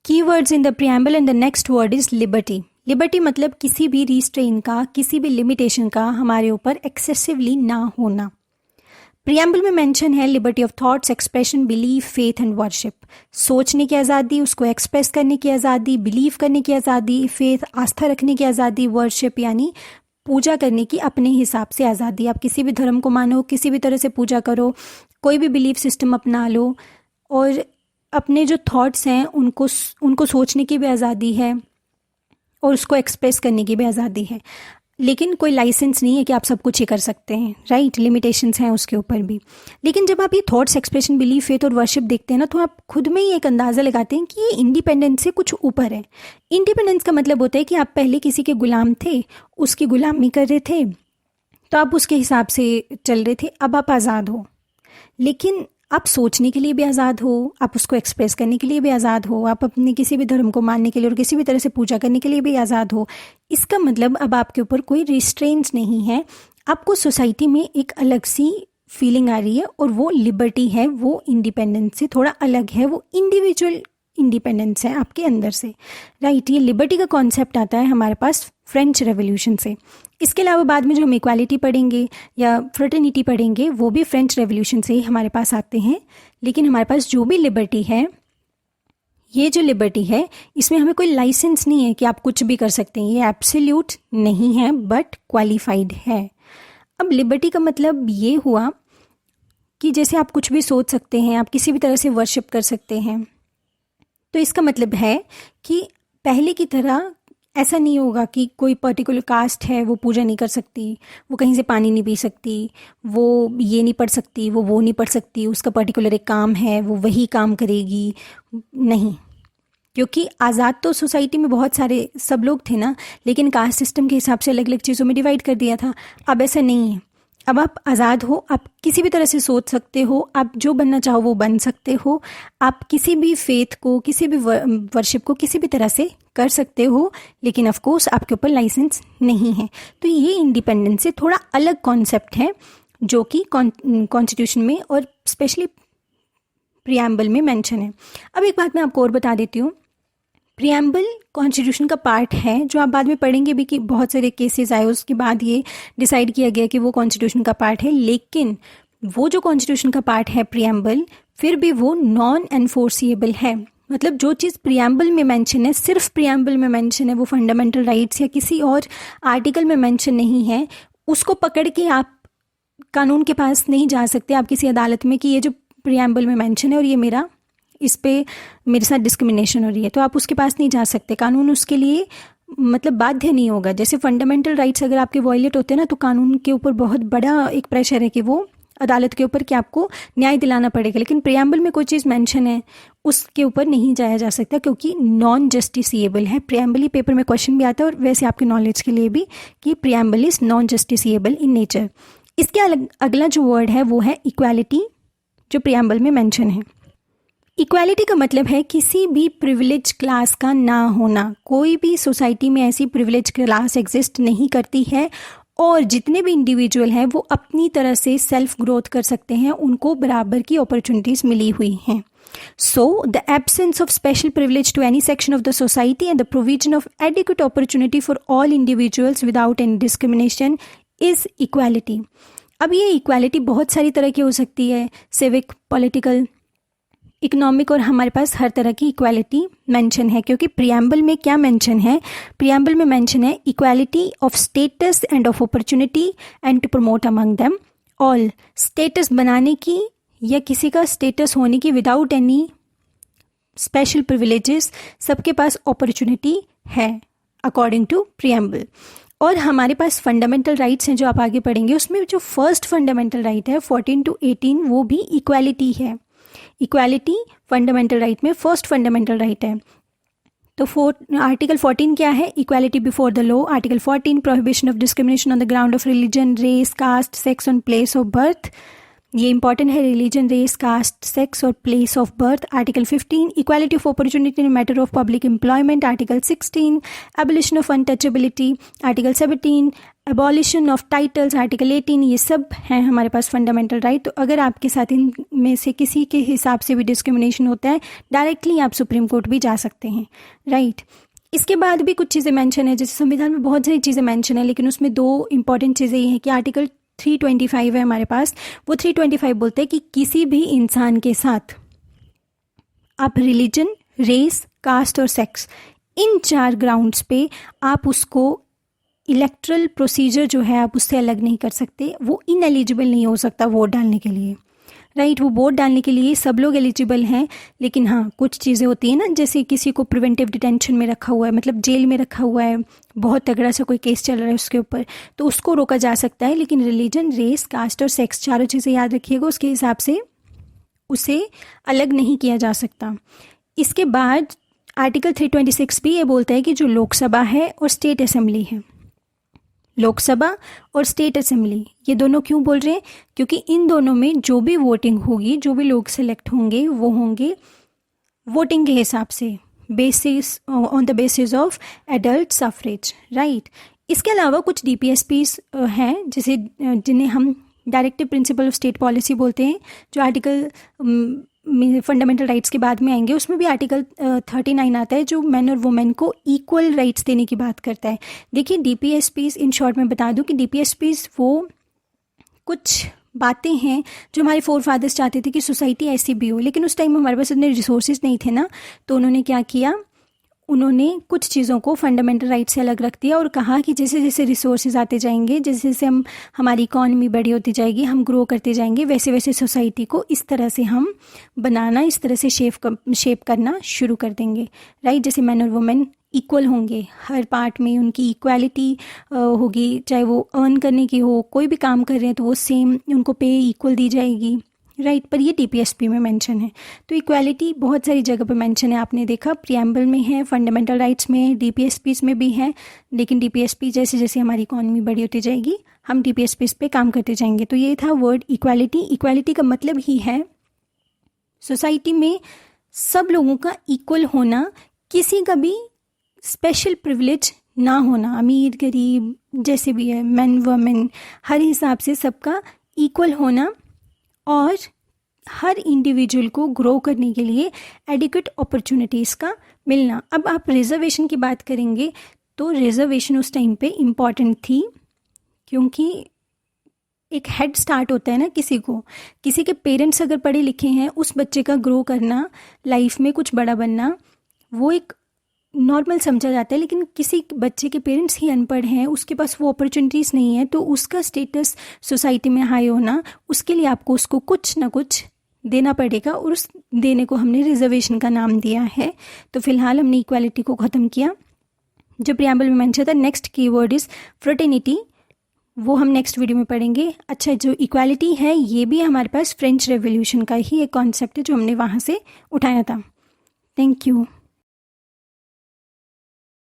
Keywords in the preamble and the next word is liberty. Liberty मतलब किसी भी restrain का, किसी भी लिमिटेशन का हमारे ऊपर एक्सेसिवली ना होना। प्रिएम्बल में मेंशन है liberty of thoughts, expression, belief, faith and worship. सोचने की आज़ादी, उसको एक्सप्रेस करने की आज़ादी, बिलीव करने की आज़ादी, फेथ आस्था रखने की आज़ादी, वर्शिप यानी पूजा करने की अपने हिसाब से आज़ादी। आप किसी भी धर्म को मानो, किसी भी तरह से पूजा करो, कोई भी बिलीफ सिस्टम अपना लो, और अपने जो थॉट्स हैं उनको सोचने की भी आज़ादी है और उसको एक्सप्रेस करने की भी आज़ादी है। लेकिन कोई लाइसेंस नहीं है कि आप सब कुछ ही कर सकते हैं, राइट। लिमिटेशंस हैं उसके ऊपर भी। लेकिन जब आप ये थॉट्स, एक्सप्रेशन, बिलीफ, फेथ और वर्शिप देखते हैं ना, तो आप खुद में ही एक अंदाज़ा लगाते हैं कि ये इंडिपेंडेंस से कुछ ऊपर है। इंडिपेंडेंस का मतलब होता है कि आप पहले किसी के गुलाम थे, उसकी गुलामी कर रहे थे, तो आप उसके हिसाब से चल रहे थे। अब आप आज़ाद हो, लेकिन आप सोचने के लिए भी आज़ाद हो, आप उसको एक्सप्रेस करने के लिए भी आज़ाद हो, आप अपने किसी भी धर्म को मानने के लिए और किसी भी तरह से पूजा करने के लिए भी आज़ाद हो। इसका मतलब अब आपके ऊपर कोई रिस्ट्रेंट्स नहीं है। आपको सोसाइटी में एक अलग सी फीलिंग आ रही है और वो लिबर्टी है, वो इंडिपेंडेंस से थोड़ा अलग है, वो इंडिविजुअल इंडिपेंडेंस है आपके अंदर से, राइट। ये लिबर्टी का कॉन्सेप्ट आता है हमारे पास फ्रेंच रेवोल्यूशन से। इसके अलावा बाद में जो हम इक्वालिटी पढ़ेंगे या फ्रेटर्निटी पढ़ेंगे, वो भी फ्रेंच रेवोल्यूशन से ही हमारे पास आते हैं। लेकिन हमारे पास जो भी लिबर्टी है, ये जो लिबर्टी है, इसमें हमें कोई लाइसेंस नहीं है कि आप कुछ भी कर सकते हैं। ये एब्सोल्यूट नहीं है, बट क्वालिफाइड है। अब लिबर्टी का मतलब ये हुआ कि जैसे आप कुछ भी सोच सकते हैं, आप किसी भी तरह से वर्शिप कर सकते हैं। तो इसका मतलब है कि पहले की तरह ऐसा नहीं होगा कि कोई पर्टिकुलर कास्ट है वो पूजा नहीं कर सकती, वो कहीं से पानी नहीं पी सकती, वो ये नहीं पढ़ सकती, वो नहीं पढ़ सकती, उसका पर्टिकुलर एक काम है, वो वही काम करेगी। नहीं, क्योंकि आज़ाद तो सोसाइटी में बहुत सारे सब लोग थे ना, लेकिन कास्ट सिस्टम के हिसाब से अलग अलग चीज़ों में डिवाइड कर दिया था। अब ऐसा नहीं है। अब आप आज़ाद हो, आप किसी भी तरह से सोच सकते हो, आप जो बनना चाहो वो बन सकते हो, आप किसी भी फेथ को, किसी भी वर्शिप को किसी भी तरह से कर सकते हो, लेकिन ऑफ कोर्स आपके ऊपर लाइसेंस नहीं है। तो ये इंडिपेंडेंस से थोड़ा अलग कॉन्सेप्ट है जो कि कॉन्स्टिट्यूशन में और स्पेशली प्रिएम्बल में मेंशन है। अब एक बात मैं आपको और बता देती हूँ, प्रिएम्बल कॉन्स्टिट्यूशन का पार्ट है, जो आप बाद में पढ़ेंगे भी कि बहुत सारे केसेस आए, उसके बाद ये डिसाइड किया गया कि वो कॉन्स्टिट्यूशन का पार्ट है। लेकिन वो जो कॉन्स्टिट्यूशन का पार्ट है प्रिएम्बल, फिर भी वो नॉन एनफोर्सिएबल है। मतलब जो चीज़ प्रिएम्बल में मेंशन है, सिर्फ प्रिएम्बल में मेंशन है, वो फंडामेंटल राइट्स या किसी और आर्टिकल में मेंशन नहीं है, उसको पकड़ के आप कानून के पास नहीं जा सकते, आप किसी अदालत में, कि ये जो प्रिएम्बल में मेंशन है और ये मेरा, इस पे मेरे साथ डिस्क्रिमिनेशन हो रही है, तो आप उसके पास नहीं जा सकते। कानून उसके लिए मतलब बाध्य नहीं होगा। जैसे फंडामेंटल राइट्स अगर आपके वॉयलेट होते हैं ना, तो कानून के ऊपर बहुत बड़ा एक प्रेशर है कि वो अदालत के ऊपर कि आपको न्याय दिलाना पड़ेगा। लेकिन प्रिएम्बल में कोई चीज़ मेंशन है, उसके ऊपर नहीं जाया जा सकता, क्योंकि नॉन जस्टिसिएबल है। प्रिएम्बल ही पेपर में क्वेश्चन भी आता है, और वैसे आपके नॉलेज के लिए भी, कि preamble is non justiciable in nature. इसके अगला जो वर्ड है वो है इक्वालिटी, जो प्रिएम्बल में मेंशन है। इक्वालिटी का मतलब है किसी भी प्रिविलेज क्लास का ना होना। कोई भी सोसाइटी में ऐसी प्रिविलेज क्लास एग्जिस्ट नहीं करती है, और जितने भी इंडिविजुअल हैं वो अपनी तरह से सेल्फ ग्रोथ कर सकते हैं, उनको बराबर की अपॉर्चुनिटीज़ मिली हुई हैं। So the absence of special privilege to any section of the society and the provision of adequate opportunity for all individuals without any discrimination is equality. अब ये इक्वालिटी बहुत सारी तरह की हो सकती है, सिविक, पॉलिटिकल, इकोनॉमिक, और हमारे पास हर तरह की इक्वालिटी मेंशन है। क्योंकि प्रिएम्बल में क्या मेंशन है, प्रिएम्बल में मेंशन है equality of status and of opportunity and to promote among them all. Status बनाने की या किसी का स्टेटस होने की विदाउट एनी स्पेशल प्रिविलेजेस, सबके पास अपॉर्चुनिटी है अकॉर्डिंग टू प्रिएम्बल। और हमारे पास फंडामेंटल राइट्स हैं जो आप आगे पढ़ेंगे, उसमें जो फर्स्ट फंडामेंटल राइट है 14 to 18, वो भी इक्वालिटी है। इक्वालिटी फंडामेंटल राइट में फर्स्ट फंडामेंटल राइट है। तो आर्टिकल 14 क्या है, equality before the law. Article 14 prohibition of discrimination on the ground of religion, race, caste, sex, on place of birth, ये इंपॉर्टेंट है, रिलीजन, रेस, कास्ट, सेक्स और place of birth. Article 15, equality of opportunity in matter of public employment. Article 16, abolition of untouchability. Article 17, abolition of titles. Article 18, ये सब हैं हमारे पास fundamental right. तो अगर आपके साथ इनमें से किसी के हिसाब से भी डिस्क्रिमिनेशन होता है, डायरेक्टली आप सुप्रीम कोर्ट भी जा सकते हैं, राइट। इसके बाद भी कुछ चीज़ें मेंशन है, जैसे संविधान में बहुत सारी चीज़ें मेंशन है, लेकिन उसमें दो इंपॉर्टेंट चीज़ें ये हैं कि आर्टिकल 325 है हमारे पास, वो 325 बोलते हैं कि किसी भी इंसान के साथ आप रिलीजन, रेस, कास्ट और सेक्स, इन 4 ग्राउंड्स पे आप उसको इलेक्ट्रल प्रोसीजर जो है आप उससे अलग नहीं कर सकते। वो इनएलिजिबल नहीं हो सकता वोट डालने के लिए, राइट। वो वोट डालने के लिए सब लोग एलिजिबल हैं, लेकिन हाँ कुछ चीज़ें होती हैं ना, जैसे किसी को प्रिवेंटिव डिटेंशन में रखा हुआ है, मतलब जेल में रखा हुआ है, बहुत तगड़ा सा कोई केस चल रहा है उसके ऊपर, तो उसको रोका जा सकता है। लेकिन रिलीजन, रेस, कास्ट और सेक्स, चारों चीज़ें याद रखिएगा, उसके हिसाब से उसे अलग नहीं किया जा सकता। इसके बाद आर्टिकल 326 भी ये बोलता है कि जो लोकसभा है और स्टेट असेंबली है, लोकसभा और स्टेट असेंबली, ये दोनों क्यों बोल रहे हैं, क्योंकि इन दोनों में जो भी वोटिंग होगी, जो भी लोग सेलेक्ट होंगे, वो होंगे वोटिंग के हिसाब से, basis on the basis of adult suffrage, right. इसके अलावा कुछ DPSPs हैं, जैसे जिन्हें हम directive principle of state policy बोलते हैं, जो आर्टिकल फंडामेंटल राइट्स के बाद में आएंगे। उसमें भी आर्टिकल 39 आता है, जो मैन और वुमेन को इक्वल राइट्स देने की बात करता है। देखिए DPSPs, इन शॉर्ट में बता दूं कि DPSPs वो कुछ बातें हैं जो हमारे फोर फादर्स चाहते थे कि सोसाइटी ऐसी भी हो, लेकिन उस टाइम हमारे पास इतने रिसोर्सेज नहीं थे ना, तो उन्होंने क्या किया, उन्होंने कुछ चीज़ों को फंडामेंटल राइट से अलग रख दिया और कहा कि जैसे जैसे रिसोर्सेज आते जाएंगे, जैसे जैसे हमारी इकॉनमी बड़ी होती जाएगी, हम ग्रो करते जाएंगे, वैसे वैसे सोसाइटी को इस तरह से हम बनाना, इस तरह से शेप करना शुरू कर देंगे, राइट। जैसे मैन और वुमेन इक्वल होंगे, हर पार्ट में उनकी इक्वालिटी होगी, चाहे वो अर्न करने की हो, कोई भी काम कर रहे हैं तो वो सेम उनको पे इक्वल दी जाएगी, राइट। पर ये DPSP में मेंशन है। तो इक्वालिटी बहुत सारी जगह पे मेंशन है, आपने देखा प्रियम्बल में है, फंडामेंटल राइट्स में, DPSPs में भी है। लेकिन DPSP जैसे जैसे हमारी इकॉनमी बड़ी होती जाएगी, हम DPSPs पे काम करते जाएंगे। तो ये था वर्ड इक्वालिटी। इक्वालिटी का मतलब ही है सोसाइटी में सब लोगों का इक्वल होना, किसी का भी स्पेशल प्रिविलेज ना होना, अमीर गरीब जैसे भी है, मैन वुमेन, हर हिसाब से सबका इक्वल होना, और हर इंडिविजुअल को ग्रो करने के लिए एडिक्वेट अपॉर्चुनिटीज़ का मिलना। अब आप रिजर्वेशन की बात करेंगे तो रिजर्वेशन उस टाइम पे इम्पॉर्टेंट थी, क्योंकि एक हेड स्टार्ट होता है ना किसी के पेरेंट्स अगर पढ़े लिखे हैं, उस बच्चे का ग्रो करना, लाइफ में कुछ बड़ा बनना, वो एक नॉर्मल समझा जाता है। लेकिन किसी बच्चे के पेरेंट्स ही अनपढ़ हैं, उसके पास वो अपॉर्चुनिटीज़ नहीं है, तो उसका स्टेटस सोसाइटी में हाई होना, उसके लिए आपको उसको कुछ ना कुछ देना पड़ेगा, और उस देने को हमने रिजर्वेशन का नाम दिया है। तो फिलहाल हमने इक्वालिटी को ख़त्म किया, जो प्रियम्बल में मेंशन था। नेक्स्ट कीवर्ड इज़ फ्रेटर्निटी, वो हम नेक्स्ट वीडियो में पढ़ेंगे। अच्छा, जो इक्वालिटी है ये भी हमारे पास फ्रेंच रेवोल्यूशन का ही एक कॉन्सेप्ट है, जो हमने वहाँ से उठाया था। Thank you.